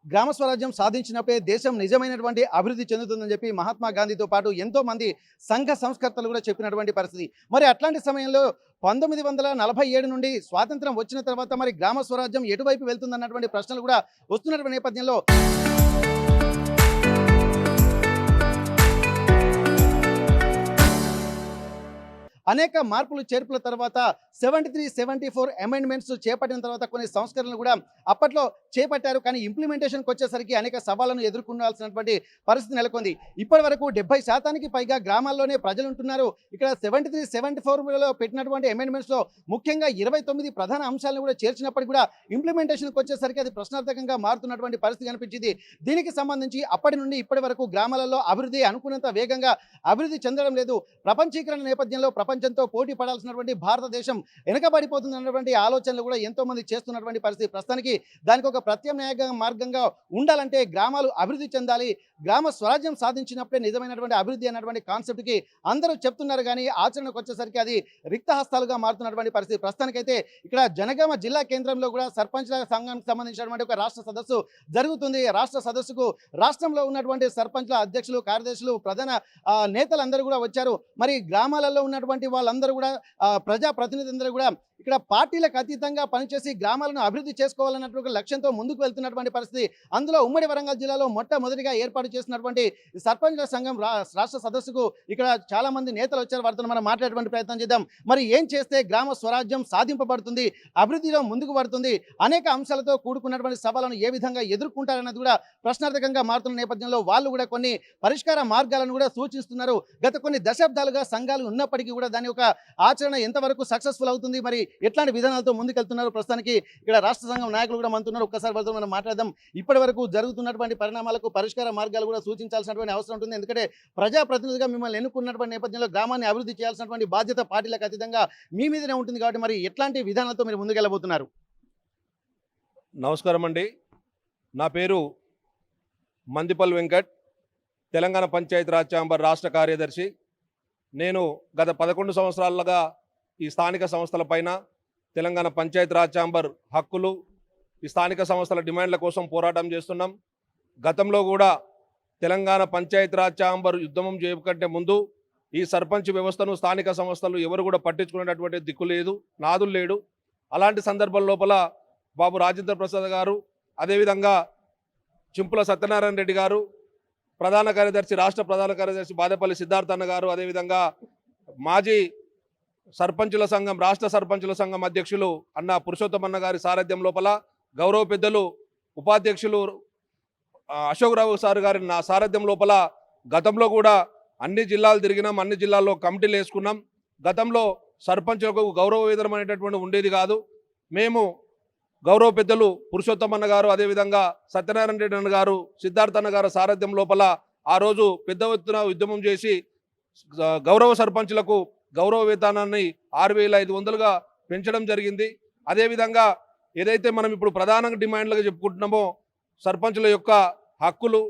గ్రామ స్వరాజ్యం సాధించినప్పుడే దేశం నిజమైనటువంటి అభివృద్ధి చెందుతుందని చెప్పి మహాత్మా గాంధీతో పాటు ఎంతో మంది సంఘ సంస్కర్తలు కూడా చెప్పినటువంటి పరిస్థితి. మరి అట్లాంటి సమయంలో 1947 నుండి స్వాతంత్రం వచ్చిన తర్వాత మరి గ్రామ స్వరాజ్యం ఎటువైపు వెళ్తుందన్నటువంటి ప్రశ్నలు కూడా వస్తున్నటువంటి నేపథ్యంలో అనేక మార్పులు చేర్పుల తర్వాత 73, 74 అమెండ్మెంట్స్ చేపట్టిన తర్వాత కొన్ని సంస్కరణలు కూడా అప్పట్లో చేపట్టారు. కానీ ఇంప్లిమెంటేషన్కి వచ్చేసరికి అనేక సవాళ్లను ఎదుర్కొనాల్సినటువంటి పరిస్థితి నెలకొంది. ఇప్పటి వరకు 70% పైగా గ్రామాల్లోనే ప్రజలు ఉంటున్నారు. ఇక్కడ 73, 74లో పెట్టినటువంటి అమెండ్మెంట్స్లో ముఖ్యంగా 29 ప్రధాన అంశాలను కూడా చేర్చినప్పటికీ కూడా ఇంప్లిమెంటేషన్కి వచ్చేసరికి అది ప్రశ్నార్థకంగా మారుతున్నటువంటి పరిస్థితి కనిపించింది. దీనికి సంబంధించి అప్పటి నుండి ఇప్పటి వరకు గ్రామాలలో అభివృద్ధి అనుకున్నంత వేగంగా అభివృద్ధి చెందడం లేదు. ప్రపంచీకరణ నేపథ్యంలో ప్రపంచంతో పోటీ పడాల్సినటువంటి భారతదేశం వెనుకబడిపోతుంది అన్నటువంటి ఆలోచనలు కూడా ఎంతో మంది చేస్తున్నటువంటి పరిస్థితి. ప్రస్తుతానికి దానికి ఒక ప్రత్యామ్నాయ మార్గంగా ఉండాలంటే గ్రామాలు అభివృద్ధి చెందాలి, గ్రామ స్వరాజ్యం సాధించినప్పుడే నిజమైనటువంటి అభివృద్ధి అన్నటువంటి కాన్సెప్ట్కి అందరూ చెప్తున్నారు. కానీ ఆచరణకు వచ్చేసరికి అది రిక్తహస్తాలుగా మారుతున్నటువంటి పరిస్థితి. ప్రస్తుతానికైతే ఇక్కడ జనగామ జిల్లా కేంద్రంలో కూడా సర్పంచ్ల సంఘానికి సంబంధించినటువంటి ఒక రాష్ట్ర సదస్సు జరుగుతుంది. రాష్ట్ర సదస్సుకు రాష్ట్రంలో ఉన్నటువంటి సర్పంచ్ల అధ్యక్షులు, కార్యదర్శులు, ప్రధాన నేతలందరూ కూడా వచ్చారు. మరి గ్రామాలలో ఉన్నటువంటి వాళ్ళందరూ కూడా ప్రజాప్రతినిధులందరూ కూడా ఇక్కడ పార్టీలకు అతీతంగా పనిచేసి గ్రామాలను అభివృద్ధి చేసుకోవాలన్నటువంటి లక్ష్యంతో ముందుకు వెళ్తున్నటువంటి పరిస్థితి. అందులో ఉమ్మడి వరంగల్ జిల్లాలో మొట్టమొదటిగా ఏర్పాటు చేసినటువంటి సర్పంచ్ల సంఘం రాష్ట్ర సదస్సుకు ఇక్కడ చాలా మంది నేతలు వచ్చారు. వారితో మనం మాట్లాడేటువంటి ప్రయత్నం చేద్దాం. మరి ఏం చేస్తే గ్రామ స్వరాజ్యం సాధింపబడుతుంది, అభివృద్ధిలో ముందుకు పడుతుంది, అనేక అంశాలతో కూడుకున్నటువంటి సవాళ్ళను ఏ విధంగా ఎదుర్కొంటారన్నది కూడా ప్రశ్నార్థకంగా మారుతున్న నేపథ్యంలో వాళ్ళు కూడా కొన్ని పరిష్కార మార్గాలను కూడా సూచిస్తున్నారు. గత కొన్ని దశాబ్దాలుగా సంఘాలు ఉన్నప్పటికీ కూడా దాని యొక్క ఆచరణ ఎంతవరకు సక్సెస్ఫుల్ అవుతుంది, మరి ఎట్లాంటి విధానాలతో ముందుకెళ్తున్నారు, ప్రస్తుతానికి ఇక్కడ రాష్ట్ర సంఘం నాయకులు కూడా మనతున్నారు. ఒక్కసారి వాళ్ళతో మనం మాట్లాడదాం. ఇప్పటి వరకు జరుగుతున్నటువంటి పరిణామాలకు పరిష్కార మార్గాలు కూడా సూచించాల్సినటువంటి అవసరం ఉంటుంది. ఎందుకంటే ప్రజాప్రతినిధిగా మిమ్మల్ని ఎన్నుకున్నటువంటి నేపథ్యంలో గ్రామాన్ని అభివృద్ధి చేయాల్సినటువంటి బాధ్యత పార్టీలకు అతీతంగా మీ మీదనే ఉంటుంది. కాబట్టి మరి ఎట్లాంటి విధానాలతో మీరు ముందుకెళ్ళబోతున్నారు? నమస్కారం అండి. నా పేరు మందిపల్లి వెంకట్, తెలంగాణ పంచాయతీరాజ్ ఛాంబర్ రాష్ట్ర కార్యదర్శి. నేను గత 11 సంవత్సరాలుగా ఈ స్థానిక సంస్థల పైన తెలంగాణ పంచాయతీరాజ్ ఛాంబర్ హక్కులు, ఈ స్థానిక సంస్థల డిమాండ్ల కోసం పోరాటం చేస్తున్నాం. గతంలో కూడా తెలంగాణ పంచాయతీరాజ్ ఛాంబర్ ఉద్యమం చేయకంటే ముందు ఈ సర్పంచ్ వ్యవస్థను స్థానిక సంస్థలు ఎవరు కూడా పట్టించుకునేటటువంటి దిక్కు లేదు, నాదులు లేడు. అలాంటి సందర్భం లోపల బాబు రాజేంద్ర ప్రసాద్ గారు, అదేవిధంగా చింపుల సత్యనారాయణ రెడ్డి గారు, ప్రధాన కార్యదర్శి, రాష్ట్ర ప్రధాన కార్యదర్శి బాదేపల్లి సిద్ధార్థన్న గారు, అదేవిధంగా మాజీ సర్పంచుల సంఘం, రాష్ట్ర సర్పంచుల సంఘం అధ్యక్షులు అన్న పురుషోత్తమన్న గారి సారథ్యం లోపల గౌరవ పెద్దలు ఉపాధ్యక్షులు అశోక్రావు సార్ గారి నా సారథ్యం లోపల గతంలో కూడా అన్ని జిల్లాలు తిరిగినాం, అన్ని జిల్లాల్లో కమిటీలు వేసుకున్నాం. గతంలో సర్పంచులకు గౌరవ వేతనం అనేటటువంటి ఉండేది కాదు. మేము గౌరవ పెద్దలు పురుషోత్తమన్న గారు, అదేవిధంగా సత్యనారాయణ రెడ్డి అన్న గారు, సిద్ధార్థన్న గారు సారథ్యం లోపల ఆ రోజు పెద్ద ఎత్తున ఉద్యమం చేసి గౌరవ సర్పంచులకు గౌరవ వేతనాన్ని 6,500గా పెంచడం జరిగింది. అదేవిధంగా ఏదైతే మనం ఇప్పుడు ప్రధానంగా డిమాండ్లుగా చెప్పుకుంటున్నామో సర్పంచుల యొక్క హక్కులు,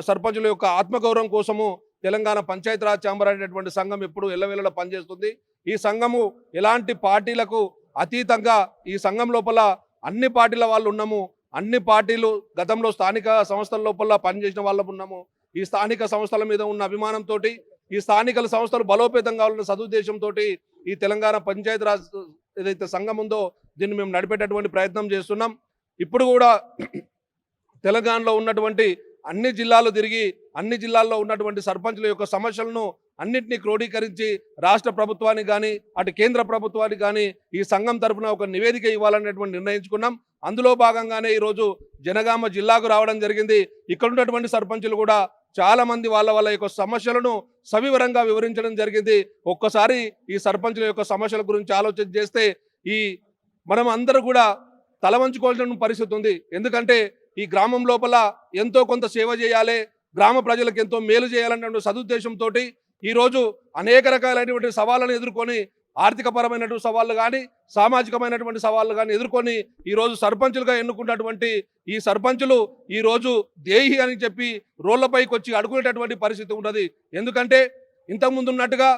సర్పంచుల యొక్క ఆత్మగౌరవం కోసము తెలంగాణ పంచాయతీరాజ్ ఛాంబర్ అనేటువంటి సంఘం ఎప్పుడు ఎల్లవేళలా పనిచేస్తుంది. ఈ సంఘము ఎలాంటి పార్టీలకు అతీతంగా ఈ సంఘం లోపల అన్ని పార్టీల వాళ్ళు ఉన్నాము. అన్ని పార్టీలు గతంలో స్థానిక సంస్థల లోపల పనిచేసిన వాళ్ళము ఉన్నాము. ఈ స్థానిక సంస్థల మీద ఉన్న అభిమానంతో, ఈ స్థానిక సంస్థలు బలోపేతం కావాలన్న సదుద్దేశంతో ఈ తెలంగాణ పంచాయతీరాజ్ ఏదైతే సంఘం ఉందో దీన్ని మేము నడిపేటటువంటి ప్రయత్నం చేస్తున్నాం. ఇప్పుడు కూడా తెలంగాణలో ఉన్నటువంటి అన్ని జిల్లాలు తిరిగి అన్ని జిల్లాల్లో ఉన్నటువంటి సర్పంచుల యొక్క సమస్యలను అన్నింటినీ క్రోడీకరించి రాష్ట్ర ప్రభుత్వానికి కానీ అటు కేంద్ర ప్రభుత్వానికి కానీ ఈ సంఘం తరఫున ఒక నివేదిక ఇవ్వాలనేటువంటి నిర్ణయించుకున్నాం. అందులో భాగంగానే ఈరోజు జనగామ జిల్లాకు రావడం జరిగింది. ఇక్కడ ఉన్నటువంటి సర్పంచులు కూడా చాలామంది వాళ్ళ యొక్క సమస్యలను సవివరంగా వివరించడం జరిగింది. ఒక్కసారి ఈ సర్పంచుల యొక్క సమస్యల గురించి ఆలోచన చేస్తే మనం అందరూ కూడా తలవంచుకోవాల్సిన పరిస్థితి ఉంది. ఎందుకంటే ఈ గ్రామం లోపల ఎంతో కొంత సేవ చేయాలి, గ్రామ ప్రజలకు ఎంతో మేలు చేయాలనే సదుద్దేశంతో ఈరోజు అనేక రకాలైనటువంటి సవాళ్ళను ఎదుర్కొని, ఆర్థికపరమైనటువంటి సవాళ్ళు కానీ సామాజికమైనటువంటి సవాళ్ళు కానీ ఎదుర్కొని ఈరోజు సర్పంచులుగా ఎన్నుకున్నటువంటి ఈ సర్పంచులు ఈరోజు దేహి అని చెప్పి రోళ్లపైకి వచ్చి అడుగునేటటువంటి పరిస్థితి ఉన్నది. ఎందుకంటే ఇంతకుముందు ఉన్నట్టుగా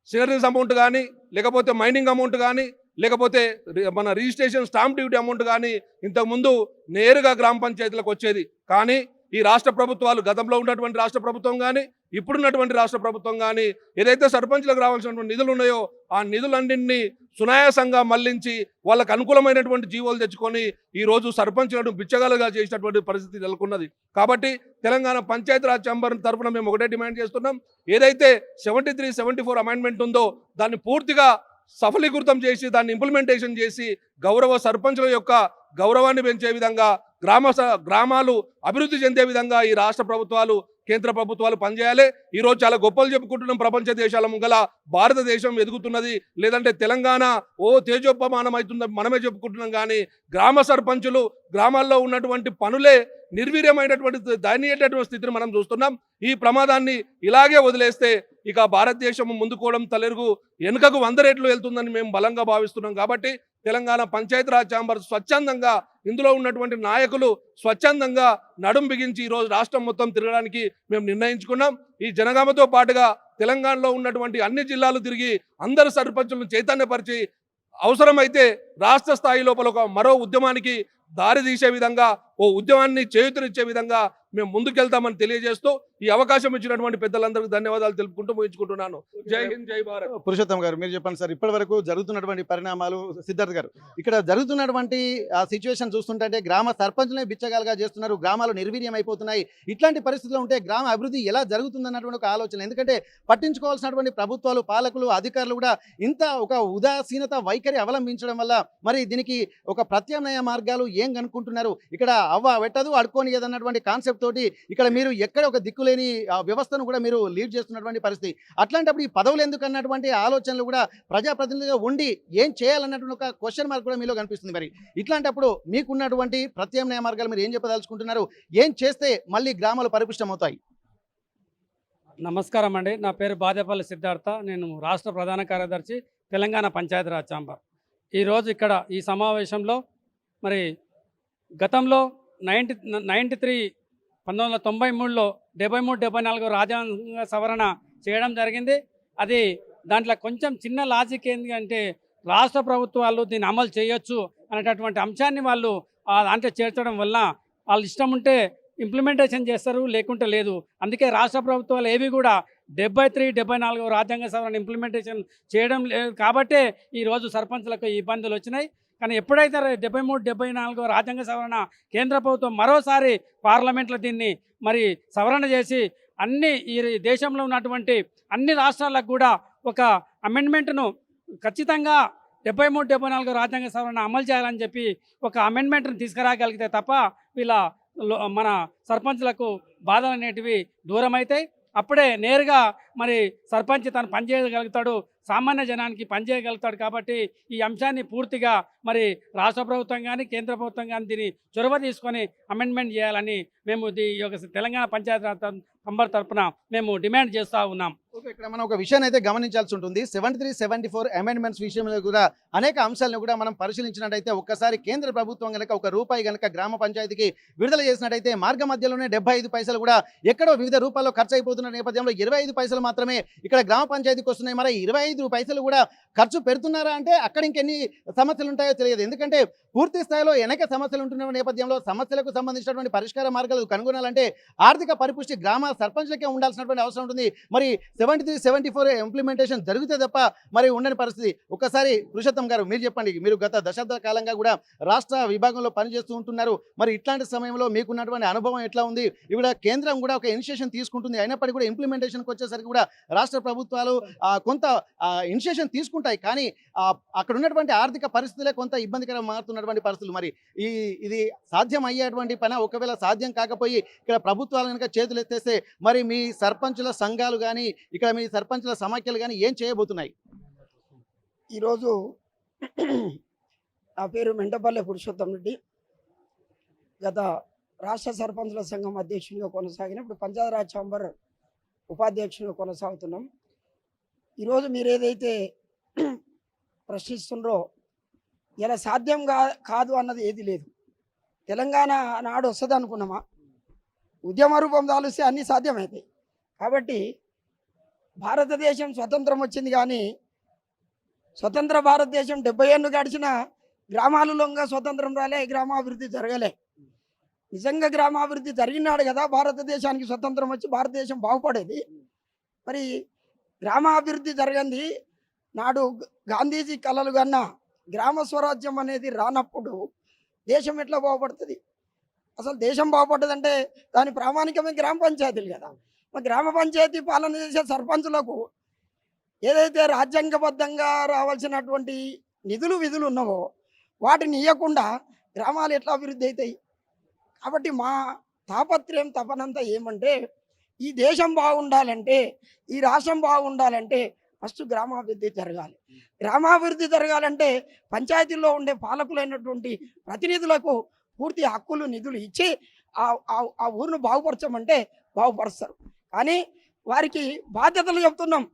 సినరీస్ అమౌంట్ కానీ, లేకపోతే మైనింగ్ అమౌంట్ కానీ, లేకపోతే మన రిజిస్ట్రేషన్ స్టాంప్ డ్యూటీ అమౌంట్ కానీ ఇంతకుముందు నేరుగా గ్రామ పంచాయతీలకు వచ్చేది. కానీ ఈ రాష్ట్ర ప్రభుత్వాలు, గతంలో ఉన్నటువంటి రాష్ట్ర ప్రభుత్వం కానీ ఇప్పుడున్నటువంటి రాష్ట్ర ప్రభుత్వం కానీ ఏదైతే సర్పంచ్లకు రావాల్సినటువంటి నిధులు ఉన్నాయో ఆ నిధులన్నింటినీ సునాయాసంగా మళ్లించి వాళ్ళకు అనుకూలమైనటువంటి జీవోలు తెచ్చుకొని ఈరోజు సర్పంచ్లను బిచ్చగాలుగా చేసినటువంటి పరిస్థితి నెలకొన్నది. కాబట్టి తెలంగాణ పంచాయతీరాజ్ ఛాంబర్ తరఫున మేము ఒకటే డిమాండ్ చేస్తున్నాం, ఏదైతే 73, 74 అమెండ్మెంట్ ఉందో దాన్ని పూర్తిగా సఫలీకృతం చేసి దాన్ని ఇంప్లిమెంటేషన్ చేసి గౌరవ సర్పంచుల యొక్క గౌరవాన్ని పెంచే విధంగా గ్రామాలు అభివృద్ధి చెందే విధంగా ఈ రాష్ట్ర ప్రభుత్వాలు, కేంద్ర ప్రభుత్వాలు పనిచేయాలి. ఈరోజు చాలా గొప్పలు చెప్పుకుంటున్నాం, ప్రపంచ దేశాల ముంగల భారతదేశం ఎదుగుతున్నది, లేదంటే తెలంగాణ తేజోపమానం అవుతుందని మనమే చెప్పుకుంటున్నాం. కానీ గ్రామ సర్పంచులు గ్రామాల్లో ఉన్నటువంటి పనులే నిర్వీర్యమైనటువంటి దయనీయమైనటువంటి స్థితిని మనం చూస్తున్నాం. ఈ ప్రమాదాన్ని ఇలాగే వదిలేస్తే ఇక భారతదేశం ముందుకోవడం తలెరుగు వెనుకకు 100 రెట్లు వెళ్తుందని మేము బలంగా భావిస్తున్నాం. కాబట్టి తెలంగాణ పంచాయతీరాజ్ ఛాంబర్ స్వచ్ఛందంగా, ఇందులో ఉన్నటువంటి నాయకులు స్వచ్ఛందంగా నడుం బిగించి ఈరోజు రాష్ట్రం మొత్తం తిరగడానికి మేము నిర్ణయించుకున్నాం. ఈ జనగామతో పాటుగా తెలంగాణలో ఉన్నటువంటి అన్ని జిల్లాలు తిరిగి అందరు సర్పంచులను చైతన్యపరిచి అవసరమైతే రాష్ట్ర స్థాయి లోపల ఒక మరో ఉద్యమానికి దారి తీసే విధంగా, ఉద్యమాన్ని చేయూతనిచ్చే విధంగా మేము ముందుకెళ్తామని తెలియజేస్తూ ఈ అవకాశం ఇచ్చినటువంటి పెద్దలందరికీ ధన్యవాదాలు తెలుపుకుంటూ ముగించుకుంటున్నాను. జై హింద్, జై భారత్. పురుషోత్తం గారు, మీరు చెప్పండి సార్, ఇప్పటి వరకు జరుగుతున్నటువంటి పరిణామాలు. సిద్ధార్థ్ గారు, ఇక్కడ జరుగుతున్నటువంటి ఆ సిచ్యువేషన్ చూస్తుంటే గ్రామ సర్పంచులనే బిచ్చగాలుగా చేస్తున్నారు, గ్రామాలు నిర్వీర్యం అయిపోతున్నాయి. ఇట్లాంటి పరిస్థితుల్లో ఉంటే గ్రామ అభివృద్ధి ఎలా జరుగుతుందన్నటువంటి ఒక ఆలోచన. ఎందుకంటే పట్టించుకోవాల్సినటువంటి ప్రభుత్వాలు, పాలకులు, అధికారులు కూడా ఇంత ఒక ఉదాసీనత వైఖరి అవలంబించడం వల్ల మరి దీనికి ఒక ప్రత్యామ్నాయ మార్గాలు ఏం కనుక్కుంటున్నారు? ఇక్కడ అవ్వ పెట్టదు అడుక్కొని ఏదన్నటువంటి కాన్సెప్ట్ తోటి ఇక్కడ మీరు ఎక్కడ ఒక దిక్కులేని వ్యవస్థను కూడా మీరు లీడ్ చేస్తున్నటువంటి పరిస్థితి. అట్లాంటప్పుడు ఈ పదవులు ఎందుకు అన్నటువంటి ఆలోచనలు కూడా ప్రజాప్రతినిధిగా ఉండి ఏం చేయాలన్నటువంటి ఒక క్వశ్చన్ మార్క్ కూడా మీలో కనిపిస్తుంది. మరి ఇట్లాంటప్పుడు మీకున్నటువంటి ప్రత్యామ్నాయ మార్గాలు మీరు ఏం చెప్పదలుచుకుంటున్నారు? ఏం చేస్తే మళ్ళీ గ్రామాలు పరిపుష్టమవుతాయి? నమస్కారం అండి, నా పేరు బాదేపల్లి సిద్ధార్థ. నేను రాష్ట్ర ప్రధాన కార్యదర్శి, తెలంగాణ పంచాయతీరాజ్ ఛాంబర్. ఈరోజు ఇక్కడ ఈ సమావేశంలో మరి గతంలో 1993లో 73-74 రాజ్యాంగ సవరణ చేయడం జరిగింది. అది దాంట్లో కొంచెం చిన్న లాజిక్ ఏంటి అంటే రాష్ట్ర ప్రభుత్వాలు దీన్ని అమలు చేయొచ్చు అనేటటువంటి అంశాన్ని వాళ్ళు దాంట్లో చేర్చడం వల్ల వాళ్ళు ఇష్టం ఉంటే ఇంప్లిమెంటేషన్ చేస్తారు, లేకుంటే లేదు. అందుకే రాష్ట్ర ప్రభుత్వాలు ఏవి కూడా 73, 74 రాజ్యాంగ సవరణ ఇంప్లిమెంటేషన్ చేయడం లేదు. కాబట్టే ఈరోజు సర్పంచులకు ఇబ్బందులు వచ్చినాయి. కానీ ఎప్పుడైతే 73, 74 రాజ్యాంగ సవరణ కేంద్ర ప్రభుత్వం మరోసారి పార్లమెంట్లో దీన్ని మరి సవరణ చేసి ఈ దేశంలో ఉన్నటువంటి అన్ని రాష్ట్రాలకు కూడా ఒక అమెండ్మెంట్ను ఖచ్చితంగా 73, 74 రాజ్యాంగ సవరణ అమలు చేయాలని చెప్పి ఒక అమెండ్మెంట్ను తీసుకురాగలిగితే తప్ప మన సర్పంచ్లకు బాధలు అనేటివి దూరం అవుతాయి. అప్పుడే నేరుగా మరి సర్పంచ్ తను పనిచేయగలుగుతాడు, సామాన్య జనానికి పనిచేయగలుగుతాడు. కాబట్టి ఈ అంశాన్ని పూర్తిగా మరి రాష్ట్ర ప్రభుత్వం కానీ కేంద్ర ప్రభుత్వం కానీ దీన్ని చొరవ తీసుకొని అమెండ్మెంట్ చేయాలని మేము ఈ యొక్క తెలంగాణ పంచాయతీరాజ్ ఛాంబర్ తరఫున మేము డిమాండ్ చేస్తూ ఉన్నాం. ఓకే, ఇక్కడ మనం ఒక విషయాన్ని అయితే గమనించాల్సి ఉంటుంది. 73, 74 అమెండ్మెంట్స్ విషయంలో కూడా అనేక అంశాలను కూడా మనం పరిశీలించినట్టయితే ఒక్కసారి కేంద్ర ప్రభుత్వం కనుక ₹1 కనుక గ్రామ పంచాయతీకి విడుదల చేసినట్టయితే మార్గ మధ్యలోనే 75 పైసలు కూడా ఎక్కడో వివిధ రూపాల్లో ఖర్చు అయిపోతున్న నేపథ్యంలో 25 పైసలు మాత్రమే ఇక్కడ గ్రామ పంచాయతీకి వస్తున్నాయి. మరి 25 పైసలు కూడా ఖర్చు పెడుతున్నారా అంటే అక్కడ ఇంకెన్ని సమస్యలు ఉంటాయో తెలియదు. ఎందుకంటే పూర్తి స్థాయిలో వెనక సమస్యలు ఉంటున్న నేపథ్యంలో సమస్యలకు సంబంధించినటువంటి పరిష్కార మార్గాలు కనుగొనాలంటే ఆర్థిక పరిపుష్టి గ్రామ సర్పంచ్లకే ఉండాల్సినటువంటి అవసరం ఉంటుంది. మరి 73, 74 ఇంప్లిమెంటేషన్ జరిగితే తప్ప మరి ఉండని పరిస్థితి. ఒక్కసారి పురుషోత్తం గారు, మీరు చెప్పండి. మీరు గత దశాబ్ద కాలంగా కూడా రాష్ట్ర విభాగంలో పనిచేస్తూ ఉంటున్నారు. మరి ఇట్లాంటి సమయంలో మీకున్నటువంటి అనుభవం ఎట్లా ఉంది? ఇక్కడ కేంద్రం కూడా ఒక ఇనిషియేషన్ తీసుకుంటుంది, అయినప్పటికీ కూడా ఇంప్లిమెంటేషన్కి వచ్చేసరికి కూడా రాష్ట్ర ప్రభుత్వాలు కొంత ఇనిషియేషన్ తీసుకుంటాయి. కానీ అక్కడ ఉన్నటువంటి ఆర్థిక పరిస్థితులే కొంత ఇబ్బందికరంగా మారుతున్నటువంటి పరిస్థితులు. మరి ఇది సాధ్యం అయ్యేటువంటి పని? ఒకవేళ సాధ్యం కాకపోయి ఇక్కడ ప్రభుత్వాలు కనుక చేతులు ఎత్తేస్తే మరి మీ సర్పంచుల సంఘాలు కానీ ఇక్కడ మీ సర్పంచుల సమాఖ్యలు కానీ ఏం చేయబోతున్నాయి? ఈరోజు నా పేరు మెంటపల్లె పురుషోత్తం రెడ్డి. గత రాష్ట్ర సర్పంచుల సంఘం అధ్యక్షునిగా కొనసాగిన ఇప్పుడు పంచాయతీరాజ్ ఛాంబర్ ఉపాధ్యక్షునిగా కొనసాగుతున్నాం. ఈరోజు మీరు ఏదైతే ప్రశ్నిస్తున్నారో ఇలా సాధ్యం కాదు అన్నది ఏది లేదు. తెలంగాణ నాడు వస్తుంది అనుకున్నామా? ఉద్యమ రూపం దాలిస్తే అన్నీ సాధ్యమవుతాయి. కాబట్టి భారతదేశం స్వతంత్రం వచ్చింది కానీ స్వతంత్ర భారతదేశం 70 ఏళ్ళు గడిచిన గ్రామాలలో స్వతంత్రం రాలే, గ్రామాభివృద్ధి జరగలే. నిజంగా గ్రామాభివృద్ధి జరిగినాడు కదా భారతదేశానికి స్వతంత్రం వచ్చి భారతదేశం బాగుపడేది. మరి గ్రామాభివృద్ధి జరగంది నాడు గాంధీజీ కలలు కన్నా గ్రామ స్వరాజ్యం అనేది రానప్పుడు దేశం ఎట్లా బాగుపడుతుంది? అసలు దేశం బాగుపడ్డదంటే దాని ప్రామాణికమే గ్రామ పంచాయతీలు కదా. మరి గ్రామ పంచాయతీ పాలన చేసే సర్పంచులకు ఏదైతే రాజ్యాంగబద్ధంగా రావాల్సినటువంటి నిధులు విధులు ఉన్నావో వాటిని ఇవ్వకుండా గ్రామాలు ఎట్లా అభివృద్ధి అవుతాయి? కాబట్టి మా తాపత్రయం తపనంతా ఏమంటే ఈ దేశం బాగుండాలంటే, ఈ రాష్ట్రం బాగుండాలంటే ఫస్ట్ గ్రామాభివృద్ధి జరగాలి. గ్రామాభివృద్ధి జరగాలంటే పంచాయతీల్లో ఉండే పాలకులైనటువంటి ప్రతినిధులకు పూర్తి హక్కులు నిధులు ఇచ్చి ఆ ఊరిని బాగుపరచమంటే బాగుపరుస్తారు. కానీ వారికి బాధ్యతలు చెప్తున్నాం.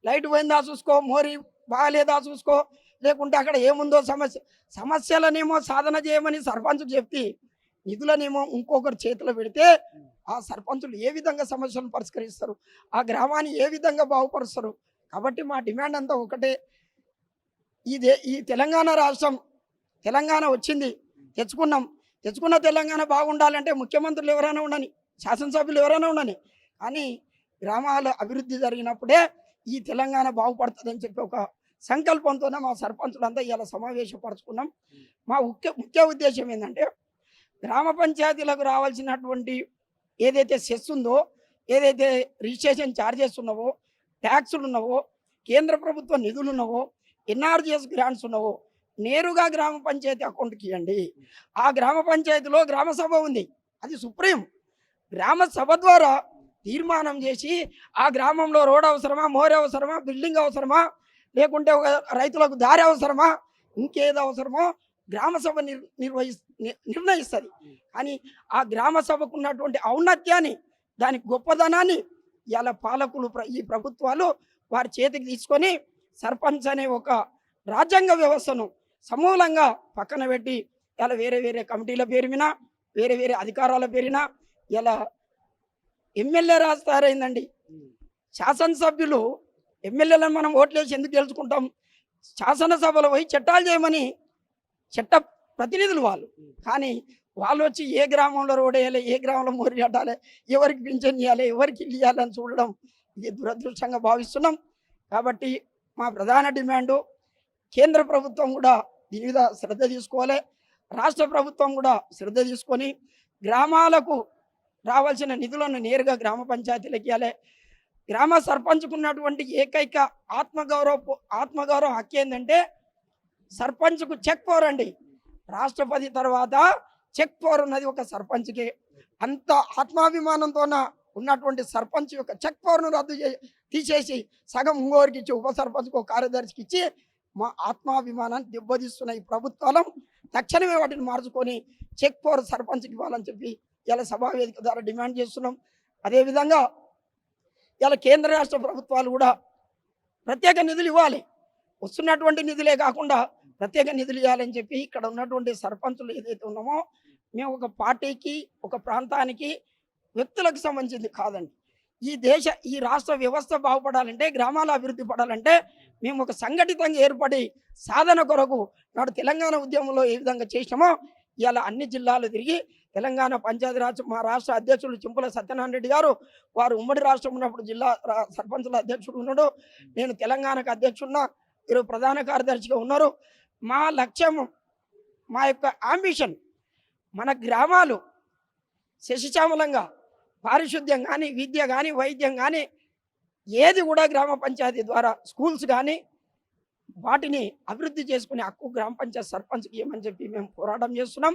లైట్ పోయిందా చూసుకో, మోరీ బాగాలేదా చూసుకో, లేకుంటే అక్కడ ఏముందో సమస్యలనేమో సాధన చేయమని సర్పంచుకు చెప్తే నిధులనేమో ఇంకొకరు చేతిలో పెడితే ఆ సర్పంచులు ఏ విధంగా సమస్యలను పరిష్కరిస్తారు? ఆ గ్రామాన్ని ఏ విధంగా బాగుపరుస్తారు? కాబట్టి మా డిమాండ్ అంతా ఒకటే. ఈ తెలంగాణ రాష్ట్రం, తెలంగాణ వచ్చింది, తెచ్చుకున్న తెలంగాణ బాగుండాలంటే ముఖ్యమంత్రులు ఎవరైనా ఉండని, శాసనసభ్యులు ఎవరైనా ఉండని, కానీ గ్రామాల అభివృద్ధి జరిగినప్పుడే ఈ తెలంగాణ బాగుపడుతుందని చెప్పి ఒక సంకల్పంతోనే మా సర్పంచులంతా ఇలా సమావేశపరచుకున్నాం. మా ముఖ్య ఉద్దేశం ఏంటంటే గ్రామ పంచాయతీలకు రావాల్సినటువంటి ఏదైతే సెస్ ఉందో, ఏదైతే రిజిస్ట్రేషన్ ఛార్జెస్ ఉన్నావో, ట్యాక్సులు ఉన్నావో, కేంద్ర ప్రభుత్వ నిధులు ఉన్నావో, ఎన్ఆర్జీఎస్ గ్రాంట్స్ ఉన్నావో నేరుగా గ్రామ పంచాయతీ అకౌంట్కి ఇవ్వండి. ఆ గ్రామ పంచాయతీలో గ్రామ సభ ఉంది, అది సుప్రీం. గ్రామ సభ ద్వారా తీర్మానం చేసి ఆ గ్రామంలో రోడ్ అవసరమా, మోరీ అవసరమా, బిల్డింగ్ అవసరమా, లేకుంటే ఒక రైతులకు దారి అవసరమా, ఇంకేదో అవసరమో గ్రామ సభ నిర్ణయిస్తుంది. కానీ ఆ గ్రామ సభకు ఉన్నటువంటి ఔన్నత్యాన్ని, దాని గొప్పదనాన్ని ఇలా పాలకులు, ఈ ప్రభుత్వాలు వారి చేతికి తీసుకొని సర్పంచ్ అనే ఒక రాజ్యాంగ వ్యవస్థను సమూలంగా పక్కన పెట్టి ఇలా వేరే వేరే కమిటీల పేరు మీద, వేరే వేరే అధికారాల పేరున ఇలా ఎమ్మెల్యే రాజు తయారైందండి. శాసనసభ్యులు ఎమ్మెల్యేలను మనం ఓట్లేసి ఎందుకు గెలుచుకుంటాం? శాసనసభలో పోయి చట్టాలు చేయమని చట్ట ప్రతినిధులు వాళ్ళు. కానీ వాళ్ళు వచ్చి ఏ గ్రామంలో రోడ్ వేయాలి, ఏ గ్రామంలో మోరీ కట్టాలి, ఎవరికి పింఛన్ ఇవ్వాలి, ఎవరికి ఇల్లు ఇవ్వాలని చూడడం ఇది దురదృష్టంగా భావిస్తున్నాం. కాబట్టి మా ప్రధాన డిమాండు కేంద్ర ప్రభుత్వం కూడా దీని మీద శ్రద్ధ తీసుకోవాలి, రాష్ట్ర ప్రభుత్వం కూడా శ్రద్ధ తీసుకొని గ్రామాలకు రావాల్సిన నిధులను నేరుగా గ్రామ పంచాయతీలకు ఇవ్వాలి. గ్రామ సర్పంచ్కు ఉన్నటువంటి ఏకైక ఆత్మగౌరవ హక్కు ఏంటంటే సర్పంచ్కు చెక్ పవర్ అండి. రాష్ట్రపతి తర్వాత చెక్ పవర్ ఉన్నది ఒక సర్పంచ్కి. అంత ఆత్మాభిమానంతో ఉన్నటువంటి సర్పంచ్ యొక్క చెక్ పవర్ను తీసేసి సగం ఇంకోరికి ఇచ్చి, ఉప సర్పంచ్కి, ఒక కార్యదర్శికి ఇచ్చి మా ఆత్మాభిమానాన్ని దెబ్బతీస్తున్న ఈ ప్రభుత్వాలు తక్షణమే వాటిని మార్చుకొని చెక్ పవర్ సర్పంచ్కి ఇవ్వాలని చెప్పి ఇలా సభావేదిక ద్వారా డిమాండ్ చేస్తున్నాం. అదేవిధంగా ఇలా కేంద్ర రాష్ట్ర ప్రభుత్వాలు కూడా ప్రత్యేక నిధులు ఇవ్వాలి. వస్తున్నటువంటి నిధులే కాకుండా ప్రత్యేక నిధులు ఇవ్వాలని చెప్పి ఇక్కడ ఉన్నటువంటి సర్పంచులు ఏదైతే ఉన్నామో మేము ఒక పార్టీకి, ఒక ప్రాంతానికి, వ్యక్తులకు సంబంధించింది కాదండి. ఈ రాష్ట్ర వ్యవస్థ బాగుపడాలంటే, గ్రామాల అభివృద్ధి పడాలంటే మేము ఒక సంఘటితంగా ఏర్పడి సాధన కొరకు నాడు తెలంగాణ ఉద్యమంలో ఏ విధంగా చేసినామో ఇలా అన్ని జిల్లాలు తిరిగి తెలంగాణ పంచాయతీరాజ్ మా రాష్ట్ర అధ్యక్షులు చింపుల సత్యనారాయణ రెడ్డి గారు, వారు ఉమ్మడి రాష్ట్రం ఉన్నప్పుడు జిల్లా సర్పంచుల అధ్యక్షుడు ఉన్నాడు, నేను తెలంగాణకు అధ్యక్షుడున్నా, వీరు ప్రధాన కార్యదర్శిగా ఉన్నారు. మా లక్ష్యం, మా యొక్క అంబిషన్ మన గ్రామాలు శశిశ్యామలంగా పారిశుద్ధ్యం కానీ, విద్య కానీ, వైద్యం కానీ ఏది కూడా గ్రామ పంచాయతీ ద్వారా స్కూల్స్ కానీ వాటిని అభివృద్ధి చేసుకునే హక్కు గ్రామ పంచాయతీ సర్పంచ్కి ఇవ్వమని చెప్పి మేము పోరాటం చేస్తున్నాం.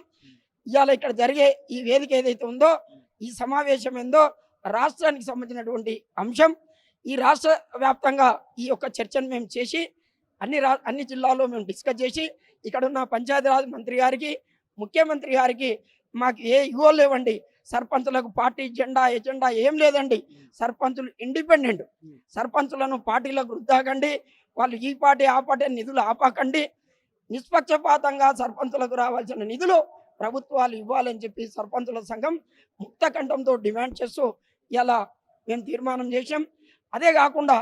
ఇవాళ ఇక్కడ జరిగే ఈ వేదిక ఏదైతే ఉందో, ఈ సమావేశం ఏందో రాష్ట్రానికి సంబంధించినటువంటి అంశం. ఈ రాష్ట్ర వ్యాప్తంగా ఈ యొక్క చర్చను మేము చేసి అన్ని జిల్లాల్లో మేము డిస్కస్ చేసి ఇక్కడ ఉన్న పంచాయతీరాజ్ మంత్రి గారికి, ముఖ్యమంత్రి గారికి మాకు ఏ ఇగోలు లేవండి. సర్పంచులకు పార్టీ ఎజెండా ఏం లేదండి. సర్పంచులు ఇండిపెండెంట్. సర్పంచులను పార్టీలకు రుద్దాకండి, వాళ్ళు ఈ పార్టీ ఆ పార్టీ నిధులు ఆపాకండి. నిష్పక్షపాతంగా సర్పంచులకు రావాల్సిన నిధులు ప్రభుత్వాలు ఇవ్వాలని చెప్పి సర్పంచుల సంఘం ముక్త కంఠంతో డిమాండ్ చేస్తూ ఇలా మేము తీర్మానం చేశాం. అదే కాకుండా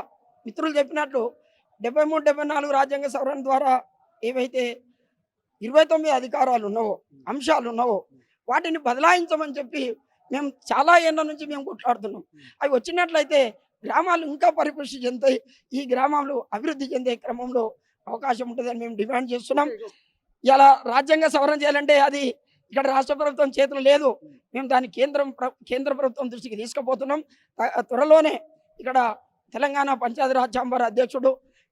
మిత్రులు చెప్పినట్లు 73, 74 రాజ్యాంగ సవరణ ద్వారా ఏవైతే 29 అధికారాలు ఉన్నావో, అంశాలు ఉన్నావో వాటిని బదలాయించమని చెప్పి మేము చాలా ఏళ్ళ నుంచి మేము కొట్లాడుతున్నాం. అవి వచ్చినట్లయితే గ్రామాలు ఇంకా పరిపుష్టి చెందుతాయి. ఈ గ్రామాలు అభివృద్ధి చెందే క్రమంలో అవకాశం ఉంటుందని మేము డిమాండ్ చేస్తున్నాం. ఇలా రాజ్యాంగ సవరణ చేయాలంటే అది ఇక్కడ రాష్ట్ర ప్రభుత్వం చేతులు లేదు. మేము దాన్ని కేంద్ర ప్రభుత్వం దృష్టికి తీసుకుపోతున్నాం. త్వరలోనే ఇక్కడ తెలంగాణ పంచాయతీరాజ్ ఛాంబర్ అధ్యక్షుడు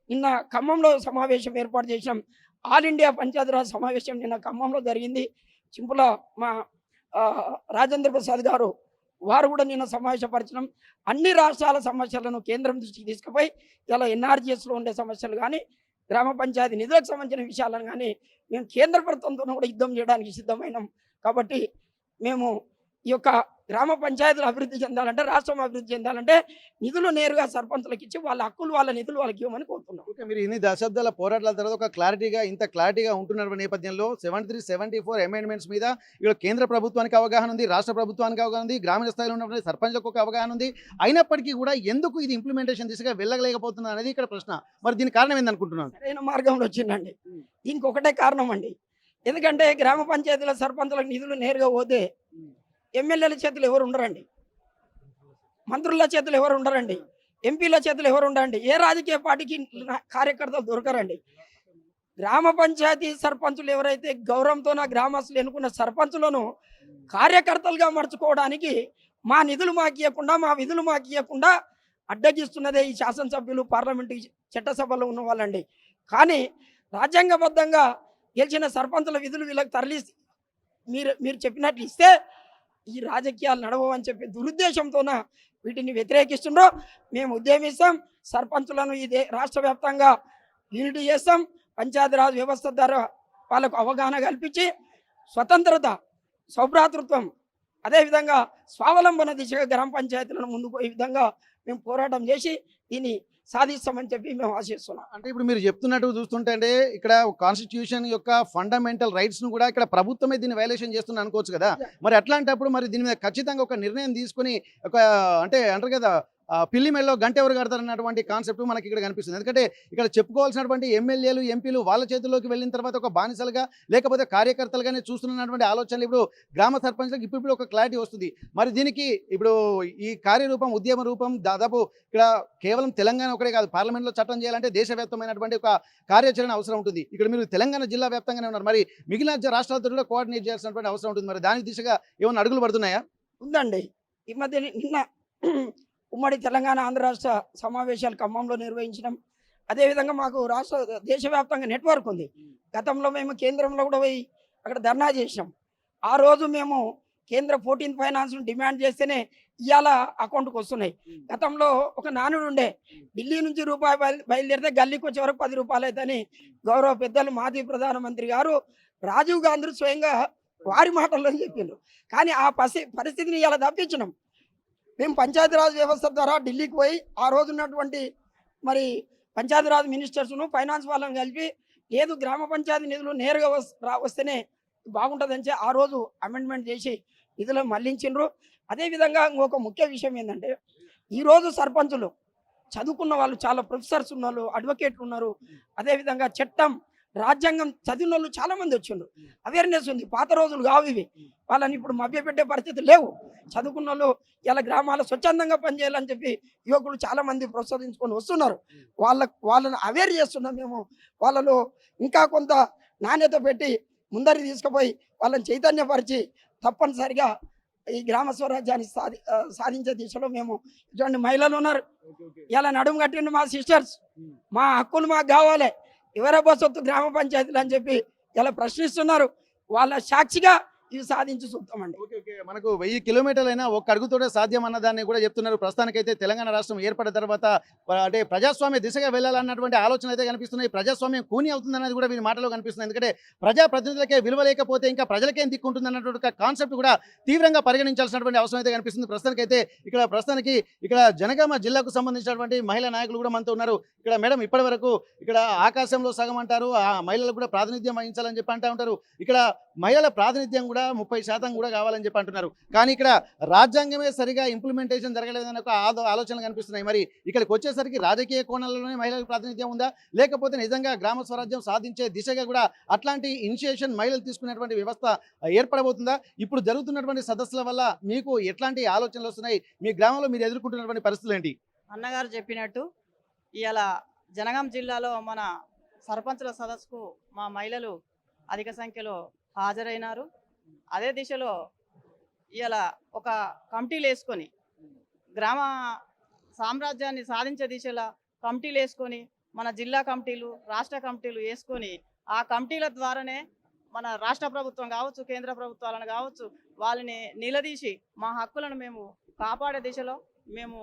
నిన్న ఖమ్మంలో సమావేశం ఏర్పాటు చేసినాం. ఆల్ ఇండియా పంచాయతీరాజ్ సమావేశం నిన్న ఖమ్మంలో జరిగింది. చింపుల మా రాజేంద్ర ప్రసాద్ గారు వారు కూడా నిన్న సమావేశపరచడం. అన్ని రాష్ట్రాల సమస్యలను కేంద్రం దృష్టికి తీసుకుపోయి ఇలా ఎన్ఆర్జీఎస్లో ఉండే సమస్యలు కానీ గ్రామ పంచాయతీ నిధులకు సంబంధించిన విషయాలను కానీ మేము కేంద్ర ప్రభుత్వంతో కూడా యుద్ధం చేయడానికి సిద్ధమైనాం. కాబట్టి మేము ఈ యొక్క గ్రామ పంచాయతీలు అభివృద్ధి చెందాలంటే, రాష్ట్రం అభివృద్ధి చెందాలంటే నిధులు నేరుగా సర్పంచులకు ఇచ్చి వాళ్ళ హక్కులు వాళ్ళ నిధులు వాళ్ళకి ఇవ్వమని కోరుతున్నాం. ఓకే, మీరు ఇన్ని దశాబ్దాల పోరాటాల తర్వాత ఒక ఇంత క్లారిటీగా ఉంటున్న నేపథ్యంలో 73, 74 అమెండ్మెంట్స్ మీద ఇక్కడ కేంద్ర ప్రభుత్వానికి అవగాహన ఉంది, రాష్ట్ర ప్రభుత్వానికి అవగాహన ఉంది, గ్రామీణ స్థాయిలో ఉన్నటువంటి సర్పంచ్లకు ఒక అవగాహన ఉంది. అయినప్పటికీ కూడా ఎందుకు ఇది ఇంప్లిమెంటేషన్ దిశగా వెళ్ళలేకపోతుంది అనేది ఇక్కడ ప్రశ్న. మరి దీనికి కారణం ఏందనుకుంటున్నాను? సరైన మార్గంలో వచ్చిందండి. దీనికి ఒకటే కారణం అండి. ఎందుకంటే గ్రామ పంచాయతీల సర్పంచులకు నిధులు నేరుగా పోతే ఎమ్మెల్యేల చేతులు ఎవరు ఉండరండి, మంత్రుల చేతులు ఎవరు ఉండరండి, ఎంపీల చేతులు ఎవరు ఉండరండి, ఏ రాజకీయ పార్టీకి కార్యకర్తలు దొరకరండి. గ్రామ పంచాయతీ సర్పంచులు ఎవరైతే గౌరవంతో నా గ్రామస్తులు ఎన్నుకున్న సర్పంచులను కార్యకర్తలుగా మర్చుకోవడానికి మా నిధులు మాకు ఇవ్వకుండా, మా విధులు మాకు ఇవ్వకుండా అడ్డగిస్తున్నదే ఈ శాసనసభ్యులు, పార్లమెంటు చట్టసభలో ఉన్న వాళ్ళండి. కానీ రాజ్యాంగబద్ధంగా గెలిచిన సర్పంచుల విధులు వీళ్ళకి తరలిసి మీరు చెప్పినట్లు ఇస్తే ఈ రాజకీయాలు నడవని చెప్పి దురుద్దేశంతోన వీటిని వ్యతిరేకిస్తుండ్రో. మేము ఉద్యమిస్తాం, సర్పంచులను ఇదే రాష్ట్ర వ్యాప్తంగా యూనిటీ చేస్తాం. పంచాయతీరాజ్ వ్యవస్థ ద్వారా వాళ్ళకు అవగాహన కల్పించి స్వతంత్రత, సౌభ్రాతృత్వం, అదేవిధంగా స్వావలంబన దిశగా గ్రామ పంచాయతీలను ముందుకు ఈ విధంగా మేము పోరాటం చేసి దీన్ని సాధిస్తామని చెప్పి మేము ఆశిస్తున్నాం. అంటే ఇప్పుడు మీరు చెప్తున్నట్టు చూస్తుంటే అంటే ఇక్కడ కాన్స్టిట్యూషన్ యొక్క ఫండమెంటల్ రైట్స్ ను కూడా ఇక్కడ ప్రభుత్వమే దీన్ని వైలేషన్ చేస్తుంది అనుకోవచ్చు కదా. మరి అట్లాంటప్పుడు మరి దీని మీద ఖచ్చితంగా ఒక నిర్ణయం తీసుకుని ఒక అంటే అంటారు కదా పిల్లి మెల్లో గంట ఎవరు కడతారు అన్నటువంటి కాన్సెప్ట్ మనకి ఇక్కడ కనిపిస్తుంది. ఎందుకంటే ఇక్కడ చెప్పుకోవాల్సినటువంటి ఎమ్మెల్యేలు, ఎంపీలు వాళ్ళ చేతుల్లోకి వెళ్ళిన తర్వాత ఒక బానిసలుగా లేకపోతే కార్యకర్తలుగానే చూస్తున్నటువంటి ఆలోచనలు ఇప్పుడు గ్రామ సర్పంచ్లకు ఇప్పుడు ఒక క్లారిటీ వస్తుంది. మరి దీనికి ఇప్పుడు ఈ కార్యరూపం, ఉద్యమ రూపం దాదాపు ఇక్కడ కేవలం తెలంగాణ ఒకటే కాదు, పార్లమెంట్లో చట్టం చేయాలంటే దేశవ్యాప్తమైనటువంటి ఒక కార్యాచరణ అవసరం ఉంటుంది. ఇక్కడ మీరు తెలంగాణ జిల్లా వ్యాప్తంగానే ఉన్నారు, మరి మిగిలిన రాష్ట్రాలతో కూడా కోఆర్డినేట్ చేయాల్సినటువంటి అవసరం ఉంటుంది. మరి దాని దిశగా ఏమైనా అడుగులు పడుతున్నాయా? ఉందండి. ఈ మధ్య నిన్న ఉమ్మడి తెలంగాణ ఆంధ్ర రాష్ట్ర సమావేశాలు ఖమ్మంలో నిర్వహించడం, అదేవిధంగా మాకు దేశవ్యాప్తంగా నెట్వర్క్ ఉంది. గతంలో మేము కేంద్రంలో కూడా పోయి అక్కడ ధర్నా చేసినాం. ఆ రోజు మేము కేంద్ర 14th ఫైనాన్స్ డిమాండ్ చేస్తేనే ఇవాళ అకౌంట్కి వస్తున్నాయి. గతంలో ఒక నానుడు ఉండే, ఢిల్లీ నుంచి రూపాయి బయలుదేరితే గల్లీకి వచ్చే వరకు 10 రూపాయలు అవుతాయని గౌరవ పెద్దలు మాజీ ప్రధానమంత్రి గారు రాజీవ్ గాంధీ స్వయంగా వారి మాటల్లో చెప్పిండ్రు. కానీ ఆ పరిస్థితిని ఇలా తప్పించినాం. మేము పంచాయతీరాజ్ వ్యవస్థ ద్వారా ఢిల్లీకి పోయి ఆ రోజు ఉన్నటువంటి మరి పంచాయతీరాజ్ మినిస్టర్స్ను, ఫైనాన్స్ వాళ్ళని కలిపి లేదు గ్రామ పంచాయతీ నిధులు నేరుగా వస్తేనే బాగుంటుందని ఆ రోజు అమెండ్మెంట్ చేసి నిధులను మళ్లించిండ్రు. అదేవిధంగా ఇంకొక ముఖ్య విషయం ఏంటంటే ఈరోజు సర్పంచులు చదువుకున్న వాళ్ళు, చాలా ప్రొఫెసర్స్ ఉన్నారు, అడ్వకేట్లు ఉన్నారు, అదేవిధంగా చట్టం, రాజ్యాంగం చదివిన వాళ్ళు చాలామంది వచ్చిండ్రు. అవేర్నెస్ ఉంది. పాత రోజులు కావు ఇవి. వాళ్ళని ఇప్పుడు మభ్యపెట్టే పరిస్థితి లేవు. చదువుకున్న వాళ్ళు ఇలా గ్రామాల స్వచ్ఛందంగా పనిచేయాలని చెప్పి యువకులు చాలామంది ప్రోత్సహించుకొని వస్తున్నారు. వాళ్ళని అవేర్ చేస్తున్నాం మేము. వాళ్ళలో ఇంకా కొంత నాణ్యత పెట్టి ముందరికి తీసుకుపోయి వాళ్ళని చైతన్యపరిచి తప్పనిసరిగా ఈ గ్రామ స్వరాజ్యాన్ని సాధించే దిశలో మేము ఇటువంటి మహిళలు ఉన్నారు. ఇలా నడుము కట్టిండు మా సిస్టర్స్. మా హక్కులు మాకు కావాలి, ఎవరబ్బా సొత్తు గ్రామ పంచాయతీలు అని చెప్పి ఇలా ప్రశ్నిస్తున్నారు. వాళ్ళ సాక్షిగా ఇవి సాధించి చూస్తామండి. మనకు 1000 కిలోమీటర్లైనా ఒక అడుగుతోనే సాధ్యం అన్నదాన్ని కూడా చెప్తున్నారు. ప్రస్తుతానికైతే తెలంగాణ రాష్ట్రం ఏర్పడిన తర్వాత అంటే ప్రజాస్వామ్య దిశగా వెళ్ళాలన్నటువంటి ఆలోచన అయితే కనిపిస్తున్నాయి. ప్రజాస్వామ్యం కూని అవుతుందన్నది కూడా వీరి మాటలో కనిపిస్తుంది. ఎందుకంటే ప్రజాప్రతినిధులకే విలువ లేకపోతే ఇంకా ప్రజలకేం దిక్కుంటుంది అన్నటువంటి కాన్సెప్ట్ కూడా తీవ్రంగా పరిగణించాల్సినటువంటి అవసరం అయితే కనిపిస్తుంది. ప్రస్తుతానికి ఇక్కడ జనగామ జిల్లాకు సంబంధించినటువంటి మహిళా నాయకులు కూడా మనతో ఉన్నారు. ఇక్కడ మేడం, ఇప్పటి వరకు ఇక్కడ ఆకాశంలో సగం అంటారు, ఆ మహిళలకు కూడా ప్రాతినిధ్యం వహించాలని చెప్పి అంటూ ఉంటారు. ఇక్కడ మహిళల ప్రాతినిధ్యం కూడా 30% కూడా కావాలని చెప్పి అంటున్నారు. కానీ ఇక్కడ రాజ్యాంగమే సరిగా ఇంప్లిమెంటేషన్ జరగలేదనే ఒక ఆలోచనలు కనిపిస్తున్నాయి. మరి ఇక్కడికి వచ్చేసరికి రాజకీయ కోణంలోనే మహిళలకు ప్రాతినిధ్యం ఉందా, లేకపోతే నిజంగా గ్రామ స్వరాజ్యం సాధించే దిశగా కూడా అట్లాంటి ఇనిషియేషన్ మహిళలు తీసుకునేటువంటి వ్యవస్థ ఏర్పడబోతుందా? ఇప్పుడు జరుగుతున్నటువంటి సదస్సుల వల్ల మీకు ఎట్లాంటి ఆలోచనలు వస్తున్నాయి? మీ గ్రామంలో మీరు ఎదుర్కొంటున్నటువంటి పరిస్థితులు ఏంటి? అన్నగారు చెప్పినట్టు ఇవాళ జనగాం జిల్లాలో మన సర్పంచుల సదస్సుకు మా మహిళలు అధిక సంఖ్యలో హాజరైనారు. అదే దిశలో ఇవాళ ఒక కమిటీలు వేసుకొని గ్రామ సామ్రాజ్యాన్ని సాధించే దిశలో కమిటీలు వేసుకొని మన జిల్లా కమిటీలు రాష్ట్ర కమిటీలు వేసుకొని ఆ కమిటీల ద్వారానే మన రాష్ట్ర ప్రభుత్వం కావచ్చు, కేంద్ర ప్రభుత్వాలను కావచ్చు, వాళ్ళని నిలదీసి మా హక్కులను మేము కాపాడే దిశలో మేము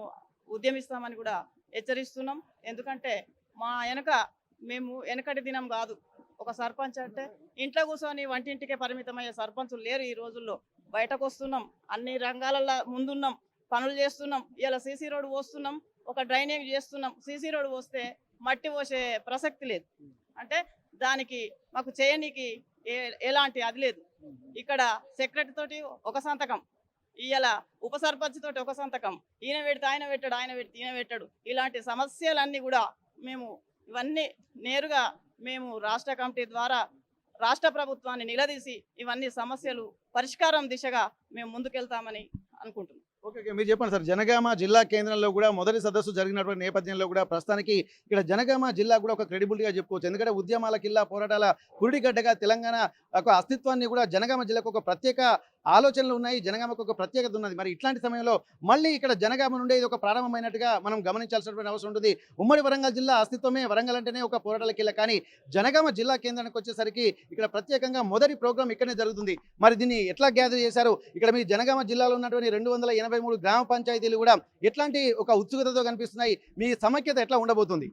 ఉద్యమిస్తామని కూడా హెచ్చరిస్తున్నాం. ఎందుకంటే మా మేము వెనకటి దినం కాదు. ఒక సర్పంచ్ అంటే ఇంట్లో కూర్చొని వంటింటికే పరిమితమయ్యే సర్పంచులు లేరు ఈ రోజుల్లో. బయటకు వస్తున్నాం, అన్ని రంగాలలో ముందున్నాం, పనులు చేస్తున్నాం. ఇలా సీసీ రోడ్డు పోస్తున్నాం, ఒక డ్రైనేజ్ చేస్తున్నాం. సీసీ రోడ్డు పోస్తే మట్టి పోసే ప్రసక్తి లేదు. అంటే దానికి మాకు చేయనీకి ఎలాంటి అది లేదు. ఇక్కడ సెక్రటరీ తోటి ఒక సంతకం, ఇవాళ ఉప సర్పంచ్ తోటి ఒక సంతకం, ఈయన పెడితే ఆయన పెట్టాడు, ఆయన పెడితే ఈయన పెట్టాడు. ఇలాంటి సమస్యలన్నీ కూడా మేము ఇవన్నీ నేరుగా మేము రాష్ట్ర కమిటీ ద్వారా రాష్ట్ర ప్రభుత్వాన్ని నిలదీసి ఇవన్నీ సమస్యలు పరిష్కారం దిశగా మేము ముందుకెళ్తామని అనుకుంటున్నాం. ఓకే, మీరు చెప్పండి సార్. జనగామ జిల్లా కేంద్రంలో కూడా మొదటి సదస్సు జరిగినటువంటి నేపథ్యంలో కూడా ప్రస్తుతానికి ఇక్కడ జనగామ జిల్లా కూడా ఒక క్రెడిబిలిటీగా చెప్పుకోవచ్చు. ఎందుకంటే ఉద్యమాల కిల్లా, పోరాటాల పురిటిగడ్డగా తెలంగాణ ఒక అస్తిత్వాన్ని కూడా జనగామ జిల్లాకు ఒక ప్రత్యేక ఆలోచనలు ఉన్నాయి, జనగామకు ఒక ప్రత్యేకత ఉన్నది. మరి ఇట్లాంటి సమయంలో మళ్ళీ ఇక్కడ జనగామ నుండే ఇది ఒక ప్రారంభమైనట్టుగా మనం గమనించాల్సినటువంటి అవసరం ఉంటుంది. ఉమ్మడి వరంగల్ జిల్లా అస్తిత్వమే వరంగల్ అంటేనే ఒక పోరాటాల కిల్ల, కానీ జనగామ జిల్లా కేంద్రానికి వచ్చేసరికి ఇక్కడ ప్రత్యేకంగా మొదటి ప్రోగ్రాం ఇక్కడనే జరుగుతుంది. మరి దీన్ని ఎట్లా గ్యాదర్ చేశారు? ఇక్కడ మీ జనగామ జిల్లాలో ఉన్నటువంటి 283 గ్రామ పంచాయతీలు కూడా ఎట్లాంటి ఒక ఉత్సుకతతో కనిపిస్తున్నాయి? మీ సమైక్యత ఎట్లా ఉండబోతుంది?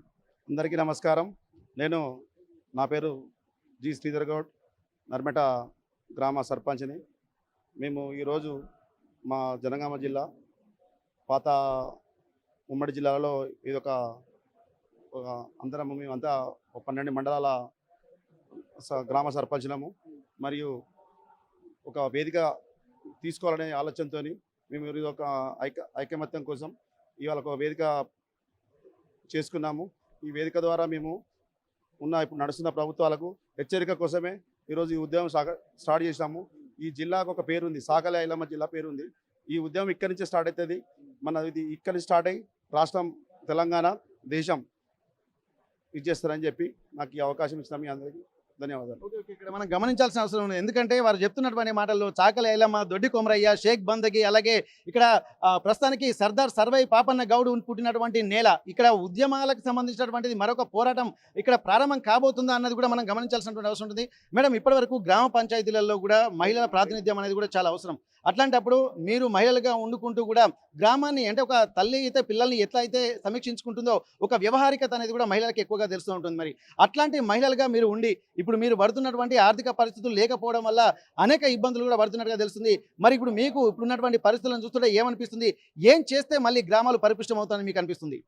అందరికీ నమస్కారం. నా పేరు జి శ్రీధర్ గౌడ్, నర్మెట గ్రామ సర్పంచ్ని. మేము ఈరోజు మా జనగామ జిల్లా పాత ఉమ్మడి జిల్లాలో ఇదొక మేమంతా 12 మండలాల గ్రామ సర్పంచ్లము. మరియు ఒక వేదిక తీసుకోవాలనే ఆలోచనతో మేము ఇది ఒక ఐకమత్యం కోసం ఇవాళ ఒక వేదిక చేసుకున్నాము. ఈ వేదిక ద్వారా మేము ఇప్పుడు నడుస్తున్న ప్రభుత్వాలకు హెచ్చరిక కోసమే ఈరోజు ఈ ఉద్యమం స్టార్ట్ చేసినాము. ఈ జిల్లాకు ఒక పేరుంది, సాకలి ఐలమ్మ జిల్లా పేరుంది. ఈ ఉద్యమం ఇక్కడి నుంచే స్టార్ట్ అవుతుంది. ఇది ఇక్కడి నుంచి స్టార్ట్ అయ్యి రాష్ట్రం, తెలంగాణ, దేశం ఇచ్చేస్తారని చెప్పి నాకు ఈ అవకాశం ఇచ్చిన మీ అందరికీ ధన్యవాదాలు. ఇక్కడ మనం గమనించాల్సిన అవసరం ఉంది. ఎందుకంటే వారు చెప్తున్నటువంటి మాటల్లో చాకలి ఐలమ్మ, దొడ్డి కొమరయ్య, షేక్ బందగి, అలాగే ఇక్కడ ప్రస్తుతానికి సర్దార్ సర్వై పాపన్న గౌడ్ పుట్టినటువంటి నేల. ఇక్కడ ఉద్యమాలకు సంబంధించినటువంటిది మరొక పోరాటం ఇక్కడ ప్రారంభం కాబోతుందా అన్నది కూడా మనం గమనించాల్సినటువంటి అవసరం ఉంటుంది. మేడం, ఇప్పటివరకు గ్రామ పంచాయతీలలో కూడా మహిళల ప్రాతినిధ్యం అనేది కూడా చాలా అవసరం. అట్లాంటప్పుడు మీరు మహిళలుగా వండుకుంటూ కూడా గ్రామాన్ని, అంటే ఒక తల్లి అయితే పిల్లల్ని ఎట్లా అయితే సమీక్షించుకుంటుందో ఒక వ్యవహారికత అనేది కూడా మహిళలకు ఎక్కువగా తెలుస్తూ ఉంటుంది. మరి అట్లాంటి మహిళలుగా మీరు ఉండి ఇప్పుడు మీరు పడుతున్నటువంటి ఆర్థిక పరిస్థితులు లేకపోవడం వల్ల అనేక ఇబ్బందులు కూడా పడుతున్నట్టుగా తెలుస్తుంది. మరి ఇప్పుడు మీకు ఇప్పుడున్నటువంటి పరిస్థితులను చూస్తుంటే ఏమనిపిస్తుంది? ఏం చేస్తే మళ్ళీ గ్రామాలు పరిపుష్టం అవుతాయని మీకు అనిపిస్తుంది?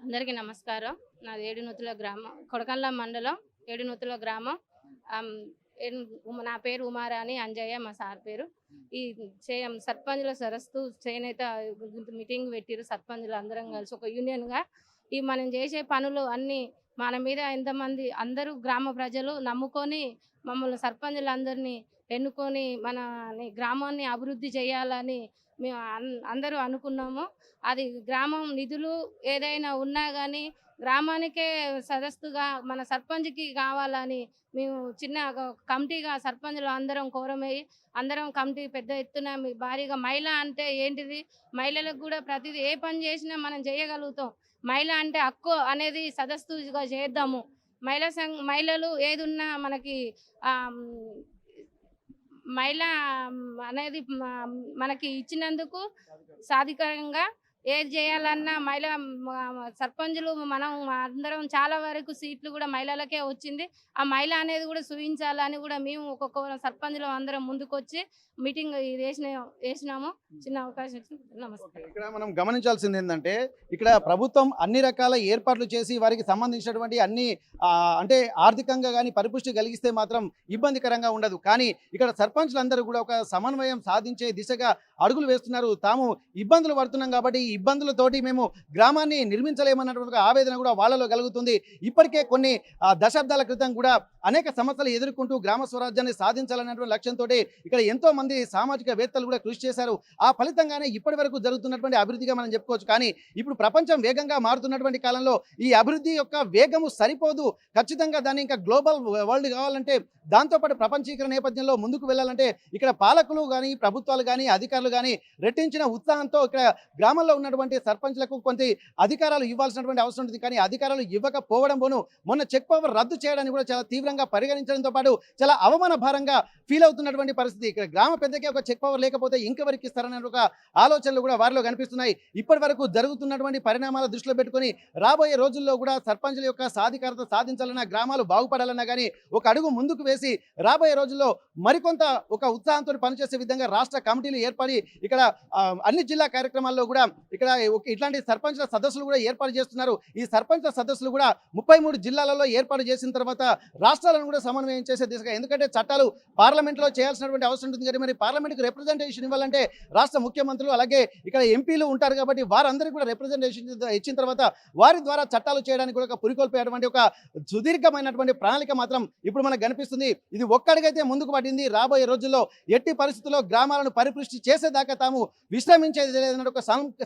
అందరికీ నమస్కారం. నాది ఏడునూతుల గ్రామం, కొడకళ్ళ మండలం ఏడునూతుల గ్రామం. నా పేరు ఉమారాణి అంజయ్య, మా సార్ పేరు. ఈ సర్పంచుల సరస్సు చేనేత మీటింగ్ పెట్టిరు సర్పంచులు అందరం కలిసి ఒక యూనియన్గా. ఈ మనం చేసే పనులు అన్నీ మన మీద ఎంతమంది అందరూ గ్రామ ప్రజలు నమ్ముకొని మమ్మల్ని సర్పంచులందరినీ ఎన్నుకొని మన గ్రామాన్ని అభివృద్ధి చేయాలని మేము అందరూ అనుకున్నాము. అది గ్రామం నిధులు ఏదైనా ఉన్నా కానీ గ్రామానికే సదస్సుగా మన సర్పంచ్కి కావాలని మేము చిన్న కమిటీగా సర్పంచులు అందరం కోరమయ్యి అందరం కమిటీ పెద్ద ఎత్తున భారీగా. మహిళ అంటే ఏంటిది, మహిళలకు కూడా ప్రతిదీ ఏ పని చేసినా మనం చేయగలుగుతాం. మహిళ అంటే హక్కు అనేది సదస్సుగా చేద్దాము. మహిళలు ఏది ఉన్నా మనకి మహిళ అనేది మనకి ఇచ్చినందుకు సాధికారంగా ఏది చేయాలన్నా సర్పంచులు మనం అందరం చాలా వరకు సీట్లు కూడా మహిళలకే వచ్చింది. ఆ మహిళ అనేది కూడా చూపించాలని కూడా మేము ఒక్కొక్క సర్పంచులు అందరం ముందుకొచ్చి మీటింగ్ ఇది వేసినాము. చిన్న అవకాశం ఇచ్చింది. నమస్కారం. ఇక్కడ మనం గమనించాల్సింది ఏంటంటే ఇక్కడ ప్రభుత్వం అన్ని రకాల ఏర్పాట్లు చేసి వారికి సంబంధించినటువంటి అన్ని అంటే ఆర్థికంగా కానీ పరిపుష్టి కలిగిస్తే మాత్రం ఇబ్బందికరంగా ఉండదు. కానీ ఇక్కడ సర్పంచ్లందరూ కూడా ఒక సమన్వయం సాధించే దిశగా అడుగులు వేస్తున్నారు. తాము ఇబ్బందులు పడుతున్నాం కాబట్టి ఈ ఇబ్బందులతోటి మేము గ్రామాన్ని నిర్మించలేమన్నటువంటి ఒక ఆవేదన కూడా వాళ్ళలో కలుగుతుంది. ఇప్పటికే కొన్ని దశాబ్దాల క్రితం కూడా అనేక సమస్యలు ఎదుర్కొంటూ గ్రామ స్వరాజ్యాన్ని సాధించాలనేటువంటి లక్ష్యంతో ఇక్కడ ఎంతో మంది సామాజికవేత్తలు కూడా కృషి చేశారు. ఆ ఫలితంగానే ఇప్పటి వరకు జరుగుతున్నటువంటి అభివృద్ధిగా మనం చెప్పుకోవచ్చు. కానీ ఇప్పుడు ప్రపంచం వేగంగా మారుతున్నటువంటి కాలంలో ఈ అభివృద్ధి యొక్క వేగము సరిపోదు. ఖచ్చితంగా దాన్ని ఇంకా గ్లోబల్ వరల్డ్ కావాలంటే, దాంతోపాటు ప్రపంచీకరణ నేపథ్యంలో ముందుకు వెళ్ళాలంటే ఇక్కడ పాలకులు కానీ ప్రభుత్వాలు కానీ అధికారులు కానీ రెట్టించిన ఉత్సాహంతో ఇక్కడ గ్రామంలో ఉన్నటువంటి సర్పంచ్లకు కొంత అధికారాలు ఇవ్వాల్సినటువంటి అవసరం ఉంటుంది. కానీ అధికారాలు ఇవ్వకపోవడంలోనూ మొన్న చెక్ పవర్ రద్దు చేయడానికి కూడా చాలా తీవ్రంగా పరిగణించడంతో పాటు చాలా అవమాన భారంగా ఫీల్ అవుతున్నటువంటి పరిస్థితి. ఇక్కడ గ్రామ పెద్దకే ఒక చెక్ పవర్ లేకపోతే ఇంకెవరికి ఇస్తారనే ఒక ఆలోచనలు కూడా వారిలో కనిపిస్తున్నాయి. ఇప్పటి వరకు జరుగుతున్నటువంటి పరిణామాల దృష్టిలో పెట్టుకొని రాబోయే రోజుల్లో కూడా సర్పంచుల యొక్క సాధికారత సాధించాలన్నా, గ్రామాలు బాగుపడాలన్నా కానీ ఒక అడుగు ముందుకు వేసి రాబోయే రోజుల్లో మరికొంత ఒక ఉత్సాహంతో పనిచేసే విధంగా రాష్ట్ర కమిటీలు ఏర్పడి ఇక్కడ అన్ని జిల్లా కార్యక్రమాల్లో కూడా ఇక్కడ ఇట్లాంటి సర్పంచ్ల సదస్సులు కూడా ఏర్పాటు చేస్తున్నారు. ఈ సర్పంచ్ల సదస్సులు కూడా 33 జిల్లాలలో ఏర్పాటు చేసిన తర్వాత రాష్ట్రాలను కూడా సమన్వయం చేసే దిశగా, ఎందుకంటే చట్టాలు పార్లమెంట్లో చేయాల్సినటువంటి అవసరం ఉంటుంది. కానీ మరి పార్లమెంట్కి రిప్రజెంటేషన్ ఇవ్వాలంటే రాష్ట్ర ముఖ్యమంత్రులు అలాగే ఇక్కడ ఎంపీలు ఉంటారు కాబట్టి వారందరికీ కూడా రిప్రజెంటేషన్ ఇచ్చిన తర్వాత వారి ద్వారా చట్టాలు చేయడానికి కూడా పురికొల్పేటువంటి ఒక సుదీర్ఘమైనటువంటి ప్రణాళిక మాత్రం ఇప్పుడు మనకు కనిపిస్తుంది. ఇది ఒక్కడికైతే ముందుకు పడింది. రాబోయే రోజుల్లో ఎట్టి పరిస్థితుల్లో గ్రామాలను పరిపుష్టి చేసేదాకా తాము విశ్రమించేది లేదన్న ఒక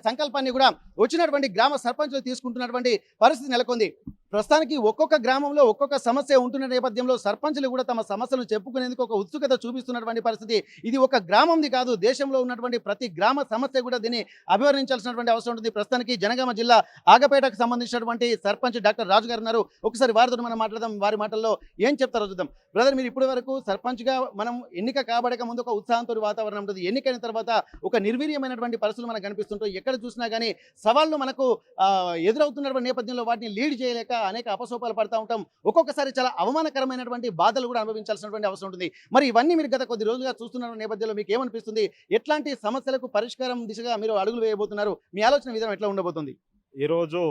సంకల్పాన్ని కూడా వచ్చినటువంటి గ్రామ సర్పంచులు తీసుకుంటున్నటువంటి పరిస్థితి నెలకొంది. ప్రస్తుతానికి ఒక్కొక్క గ్రామంలో ఒక్కొక్క సమస్య ఉంటున్న నేపథ్యంలో సర్పంచులు కూడా తమ సమస్యలను చెప్పుకునేందుకు ఒక ఉత్సుకత చూపిస్తున్నటువంటి పరిస్థితి. ఇది ఒక గ్రామంది కాదు, దేశంలో ఉన్నటువంటి ప్రతి గ్రామ సమస్య కూడా దీన్ని అభివర్ణించాల్సినటువంటి అవసరం ఉంటుంది. ప్రస్తుతానికి జనగామ జిల్లా ఆగపేటకు సంబంధించినటువంటి సర్పంచ్ డాక్టర్ రాజు గారు ఉన్నారు. ఒకసారి వారితో మనం మాట్లాడదాం. వారి మాటల్లో ఏం చెప్తారో చూద్దాం. బ్రదర్, మీరు ఇప్పటి వరకు సర్పంచ్గా మనం ఎన్నిక కాబడక ముందు ఒక ఉత్సాహంతో వాతావరణం ఉంటుంది. ఎన్నికైన తర్వాత ఒక నిర్వీర్యమైనటువంటి పరిస్థితులు మనకు కనిపిస్తుంటాయి. ఎక్కడ చూసినా కానీ సవాళ్ళు మనకు ఎదురవుతున్నటువంటి నేపథ్యంలో వాటిని లీడ్ చేయలేక అనేక అపసోపాలు పడతా ఉంటాం. ఒక్కొక్కసారి చాలా అవమానకరమైనటువంటి బాధలు కూడా అనుభవించాల్సినటువంటి అవసరం ఉంటుంది. మరి ఇవన్నీ మీరు గత కొద్ది రోజులుగా చూస్తున్న నేపథ్యంలో మీకు ఏమనిపిస్తుంది? ఎట్లాంటి సమస్యలకు పరిష్కారం దిశగా మీరు అడుగులు వేయబోతున్నారు? మీ ఆలోచన విధానం ఎట్లా ఉండబోతుంది? ఈరోజు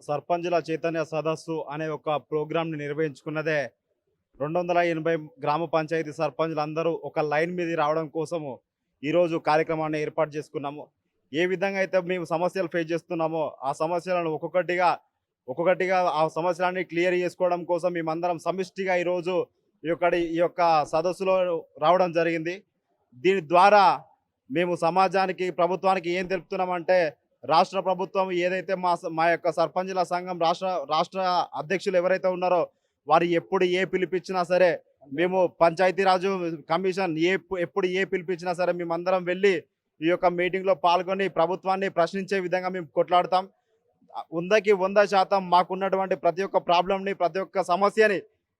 సర్పంచుల చైతన్య సదస్సు అనే ఒక ప్రోగ్రాంని నిర్వహించుకున్నదే 280 గ్రామ పంచాయతీ సర్పంచులు అందరూ ఒక లైన్ మీద రావడం కోసము ఈరోజు కార్యక్రమాన్ని ఏర్పాటు చేసుకున్నాము. ఏ విధంగా అయితే మేము సమస్యలు ఫేస్ చేస్తున్నామో ఆ సమస్యలను ఒక్కొక్కటిగా ఆ సమస్యలన్నీ క్లియర్ చేసుకోవడం కోసం మేమందరం సమిష్టిగా ఈరోజు ఈ యొక్క సదస్సులో రావడం జరిగింది. దీని ద్వారా మేము సమాజానికి, ప్రభుత్వానికి ఏం తెలుపుతున్నామంటే, రాష్ట్ర ప్రభుత్వం ఏదైతే మా యొక్క సర్పంచుల సంఘం రాష్ట్ర అధ్యక్షులు ఎవరైతే ఉన్నారో వారు ఎప్పుడు ఏ పిలిపించినా సరే, మేము పంచాయతీరాజు కమిషన్ ఎప్పుడు ఏ పిలిపించినా సరే మేమందరం వెళ్ళి ఈ యొక్క మీటింగ్లో పాల్గొని ప్రభుత్వాన్ని ప్రశ్నించే విధంగా మేము కొట్లాడతాం. 100కి 100% మాకున్నటువంటి ప్రతి ఒక్క ప్రాబ్లంని, ప్రతి ఒక్క సమస్యని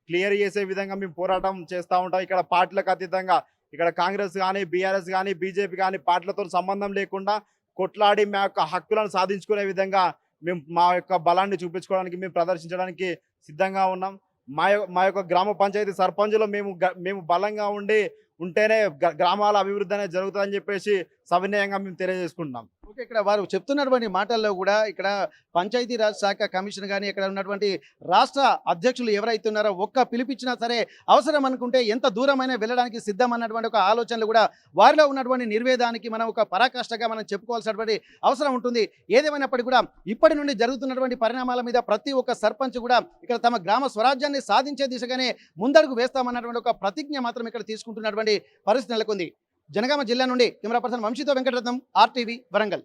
క్లియర్ చేసే విధంగా మేము పోరాటం చేస్తూ ఉంటాం. ఇక్కడ పార్టీలకు అతీతంగా ఇక్కడ కాంగ్రెస్ కానీ, బీఆర్ఎస్ కానీ, బీజేపీ కానీ పార్టీలతో సంబంధం లేకుండా కొట్లాడి మా యొక్క హక్కులను సాధించుకునే విధంగా మేము మా యొక్క బలాన్ని చూపించుకోవడానికి, మేము ప్రదర్శించడానికి సిద్ధంగా ఉన్నాం. మా యొక్క గ్రామ పంచాయతీ సర్పంచులు మేము బలంగా ఉంటేనే గ్రామాల అభివృద్ధి అనేది జరుగుతుందని చెప్పేసి సవినయంగా మేము తెలియజేసుకుంటున్నాం. ఓకే, ఇక్కడ వారు చెప్తున్నటువంటి మాటల్లో కూడా ఇక్కడ పంచాయతీరాజ్ శాఖ కమిషన్ కానీ ఇక్కడ ఉన్నటువంటి రాష్ట్ర అధ్యక్షులు ఎవరైతే ఉన్నారో ఒక్క పిలిపించినా సరే అవసరం అనుకుంటే ఎంత దూరమైనా వెళ్ళడానికి సిద్ధం అన్నటువంటి ఒక ఆలోచనలు కూడా వారిలో ఉన్నటువంటి నిర్వేదానికి మనం ఒక పరాకాష్ఠగా మనం చెప్పుకోవాల్సినటువంటి అవసరం ఉంటుంది. ఏదేమైనప్పటికీ కూడా ఇప్పటి నుండి జరుగుతున్నటువంటి పరిణామాల మీద ప్రతి ఒక్క సర్పంచ్ కూడా ఇక్కడ తమ గ్రామ స్వరాజ్యాన్ని సాధించే దిశగానే ముందడుగు వేస్తామన్నటువంటి ఒక ప్రతిజ్ఞ మాత్రం ఇక్కడ తీసుకుంటున్నటువంటి పరిస్థితి నెలకొంది. జనగామ జిల్లా నుండి కెమెరా పర్సన్ వంశీతో వెంకటరత్నం, RTV వరంగల్.